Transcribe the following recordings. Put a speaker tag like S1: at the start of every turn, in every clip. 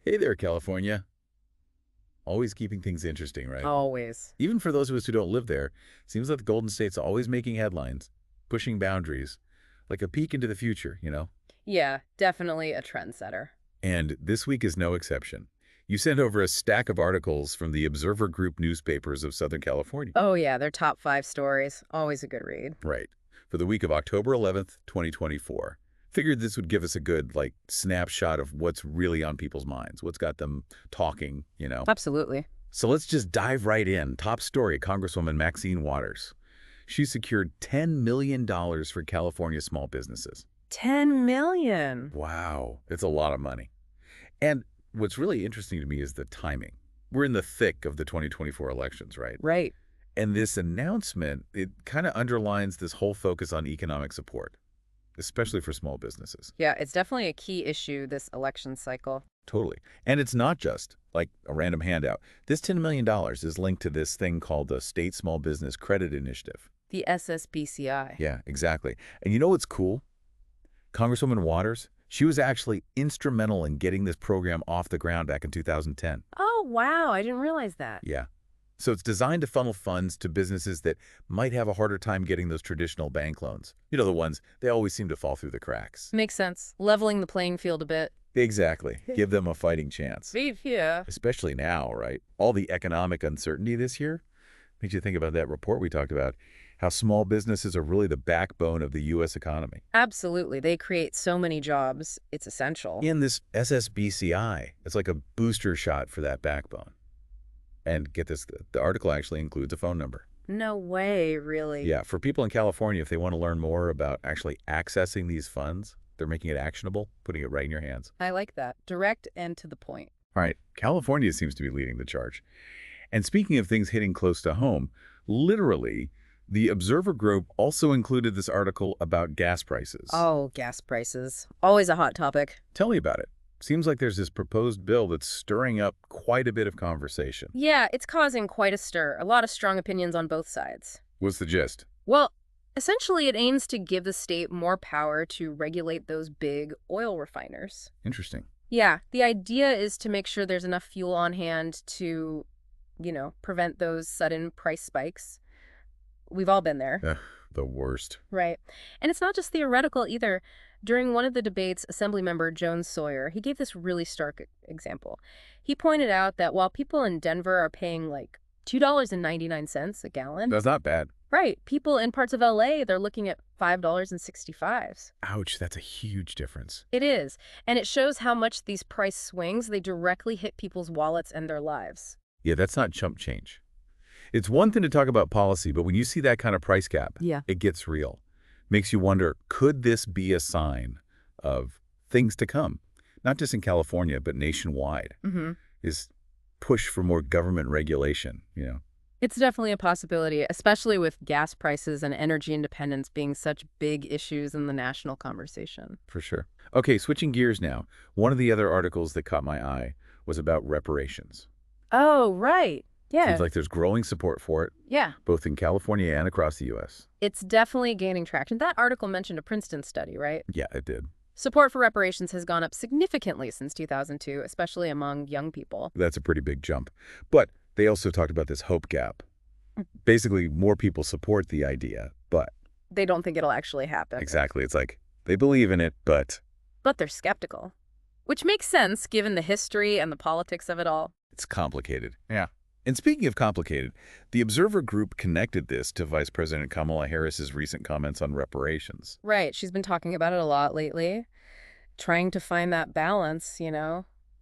S1: Hey there, California. Always keeping things interesting, right?
S2: Always.
S1: Even for those of us who don't live there, seems like the Golden State's always making headlines, pushing boundaries, like a peek into the future.
S2: Yeah, definitely a trendsetter.
S1: And this week is no exception. You sent over a stack of articles from the Observer Group newspapers of Southern California.
S2: Oh, yeah, their top 5 stories. Always a good read.
S1: Right. For the week of October 11th, 2024. Figured this would give us a good, snapshot of what's really on people's minds, what's got them talking.
S2: Absolutely.
S1: So let's just dive right in. Top story, Congresswoman Maxine Waters. She secured $10 million for California small businesses.
S2: 10 million.
S1: Wow, it's a lot of money. And what's really interesting to me is the timing. We're in the thick of the 2024 elections, right?
S2: Right.
S1: And this announcement, it kind of underlines this whole focus on economic support, especially for small businesses.
S2: Yeah, it's definitely a key issue this election cycle.
S1: Totally. And it's not just like a random handout. This $10 million is linked to this thing called the State Small Business Credit Initiative.
S2: The SSBCI.
S1: Yeah, exactly. And you know what's cool? Congresswoman Waters, she was actually instrumental in getting this program off the ground back in 2010.
S2: Oh, wow, I didn't realize that.
S1: Yeah. So it's designed to funnel funds to businesses that might have a harder time getting those traditional bank loans. You know, the ones, they always seem to fall through the cracks.
S2: Makes sense. Leveling the playing field a bit.
S1: Exactly. Give them a fighting chance.
S2: Vive here.
S1: Especially now, right? All the economic uncertainty this year makes you think about that report we talked about, how small businesses are really the backbone of the U.S. economy.
S2: Absolutely. They create so many jobs. It's essential.
S1: In this SSBCI, it's like a booster shot for that backbone. And get this, the article actually includes a phone number.
S2: No way, really.
S1: Yeah, for people in California, if they want to learn more about actually accessing these funds, they're making it actionable, putting it right in your hands.
S2: I like that. Direct and to the point.
S1: All right, California seems to be leading the charge. And speaking of things hitting close to home, literally, the Observer Group also included this article about gas prices.
S2: Oh, gas prices. Always a hot topic.
S1: Tell me about it. Seems like there's this proposed bill that's stirring up quite a bit of conversation.
S2: Yeah, it's causing quite a stir. A lot of strong opinions on both sides.
S1: What's the gist?
S2: Well, essentially, it aims to give the state more power to regulate those big oil refiners.
S1: Interesting.
S2: Yeah, the idea is to make sure there's enough fuel on hand to, prevent those sudden price spikes. We've all been there.
S1: Ugh, the worst.
S2: Right. And it's not just theoretical either. During one of the debates, Assemblymember Jones Sawyer, he gave this really stark example. He pointed out that while people in Denver are paying like $2.99 a gallon,
S1: That's not bad.
S2: right, people in parts of LA, they're looking at $5.65.
S1: Ouch, that's a huge difference.
S2: It is. And it shows how much these price swings, they directly hit people's wallets and their lives.
S1: Yeah, that's not chump change. It's one thing to talk about policy, but when you see that kind of price gap,
S2: Yeah.
S1: it gets real. Makes you wonder, could this be a sign of things to come? Not just in California, but nationwide.
S2: Mm-hmm.
S1: Is push for more government regulation.
S2: It's definitely a possibility, especially with gas prices and energy independence being such big issues in the national conversation.
S1: For sure. Okay, switching gears now. One of the other articles that caught my eye was about reparations.
S2: Oh, right. Yeah.
S1: Seems like there's growing support for it,
S2: Yeah.
S1: both in California and across the U.S.
S2: It's definitely gaining traction. That article mentioned a Princeton study, right?
S1: Yeah, it did.
S2: Support for reparations has gone up significantly since 2002, especially among young people.
S1: That's a pretty big jump. But they also talked about this hope gap. Basically, more people support the idea, but
S2: They don't think it'll actually happen.
S1: exactly, it's like they believe in it, but
S2: But they're skeptical. Which makes sense given the history and the politics of it all.
S1: it's complicated. Yeah. And speaking of complicated, the Observer Group connected this to Vice President Kamala Harris's recent comments on reparations.
S2: Right. She's been talking about it a lot lately, trying to find that balance,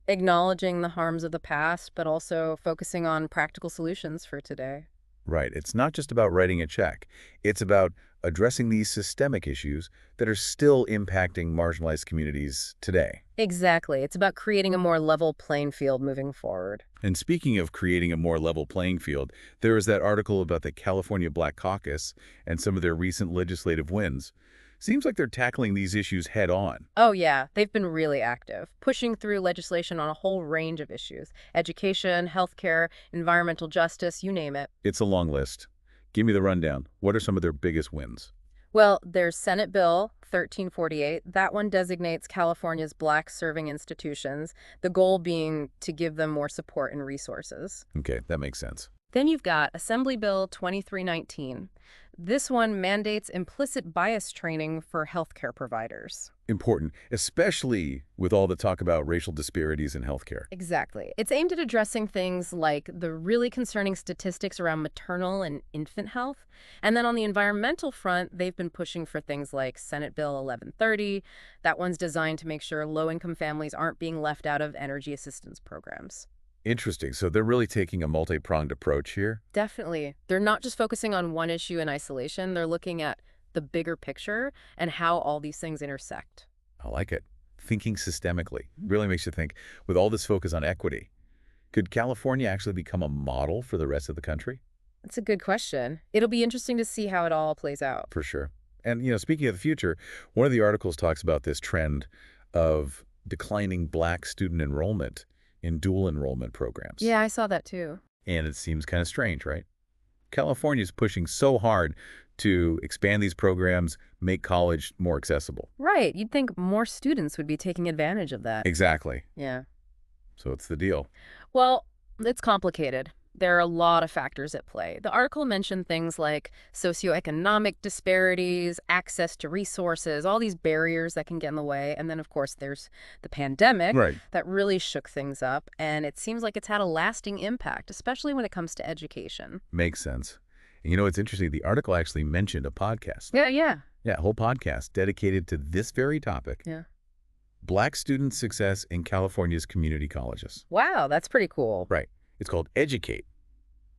S2: acknowledging the harms of the past, but also focusing on practical solutions for today.
S1: Right. It's not just about writing a check. It's about addressing these systemic issues that are still impacting marginalized communities today.
S2: Exactly. It's about creating a more level playing field moving forward.
S1: And speaking of creating a more level playing field, there was that article about the California Black Caucus and some of their recent legislative wins. Seems like they're tackling these issues head on.
S2: Oh, yeah. They've been really active, pushing through legislation on a whole range of issues: education, healthcare, environmental justice, you name it.
S1: It's a long list. Give me the rundown. What are some of their biggest wins?
S2: Well, there's Senate Bill 1348. That one designates California's Black serving institutions, the goal being to give them more support and resources.
S1: Okay, that makes sense.
S2: Then you've got Assembly Bill 2319. This one mandates implicit bias training for healthcare providers.
S1: Important, especially with all the talk about racial disparities in healthcare.
S2: Exactly. It's aimed at addressing things like the really concerning statistics around maternal and infant health. And then on the environmental front, they've been pushing for things like Senate Bill 1130. That one's designed to make sure low-income families aren't being left out of energy assistance programs.
S1: Interesting. So they're really taking a multi-pronged approach here?
S2: Definitely. They're not just focusing on one issue in isolation. They're looking at the bigger picture and how all these things intersect.
S1: I like it. Thinking systemically. Really makes you think, with all this focus on equity, could California actually become a model for the rest of the country?
S2: That's a good question. It'll be interesting to see how it all plays out.
S1: For sure. And, speaking of the future, one of the articles talks about this trend of declining Black student enrollment in dual enrollment programs.
S2: Yeah, I saw that too.
S1: And it seems kind of strange, right? California's pushing so hard to expand these programs, make college more accessible.
S2: Right. You'd think more students would be taking advantage of that.
S1: Exactly.
S2: Yeah.
S1: So it's the deal.
S2: Well, it's complicated. There are a lot of factors at play. The article mentioned things like socioeconomic disparities, access to resources, all these barriers that can get in the way. And then, of course, there's the pandemic
S1: Right.
S2: that really shook things up. And it seems like it's had a lasting impact, especially when it comes to education.
S1: Makes sense. And it's interesting. The article actually mentioned a podcast.
S2: Yeah.
S1: Yeah, a whole podcast dedicated to this very topic.
S2: Yeah.
S1: Black student success in California's community colleges.
S2: Wow, that's pretty cool.
S1: Right. It's called Educate,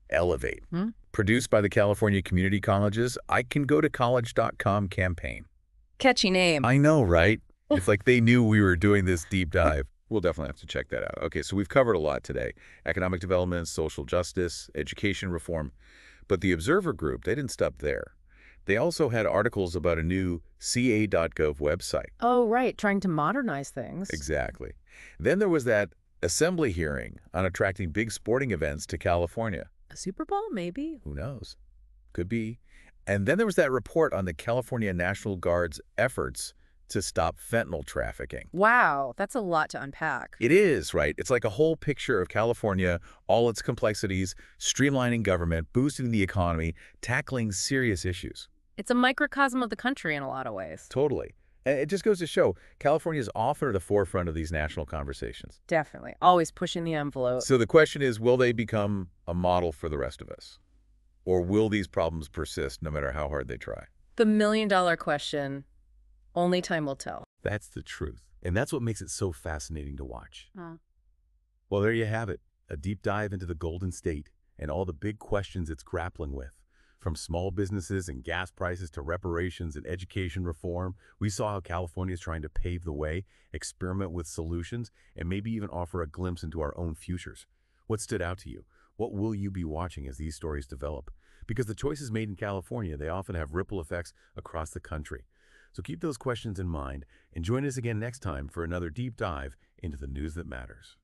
S1: Elevate.
S2: Hmm?
S1: Produced by the California Community Colleges I Can Go to College.com campaign.
S2: Catchy name.
S1: I know, right? It's like they knew we were doing this deep dive. We'll definitely have to check that out. Okay, so we've covered a lot today. Economic development, social justice, education reform. But the Observer Group, they didn't stop there. They also had articles about a new ca.gov website.
S2: Oh, right. Trying to modernize things.
S1: Exactly. Then there was that assembly hearing on attracting big sporting events to California.
S2: A Super Bowl, maybe?
S1: Who knows? Could be. And then there was that report on the California National Guard's efforts to stop fentanyl trafficking.
S2: Wow, that's a lot to unpack.
S1: It is, right? It's like a whole picture of California, all its complexities, streamlining government, boosting the economy, tackling serious issues.
S2: It's a microcosm of the country in a lot of ways.
S1: Totally. And it just goes to show California is often at the forefront of these national conversations.
S2: Definitely. Always pushing the envelope.
S1: So the question is, will they become a model for the rest of us? Or will these problems persist no matter how hard they try?
S2: The million-dollar question, only time will tell.
S1: That's the truth. And that's what makes it so fascinating to watch.
S2: Huh.
S1: Well, there you have it. A deep dive into the Golden State and all the big questions it's grappling with. From small businesses and gas prices to reparations and education reform, we saw how California is trying to pave the way, experiment with solutions, and maybe even offer a glimpse into our own futures. What stood out to you? What will you be watching as these stories develop? Because the choices made in California, they often have ripple effects across the country. So keep those questions in mind and join us again next time for another deep dive into the news that matters.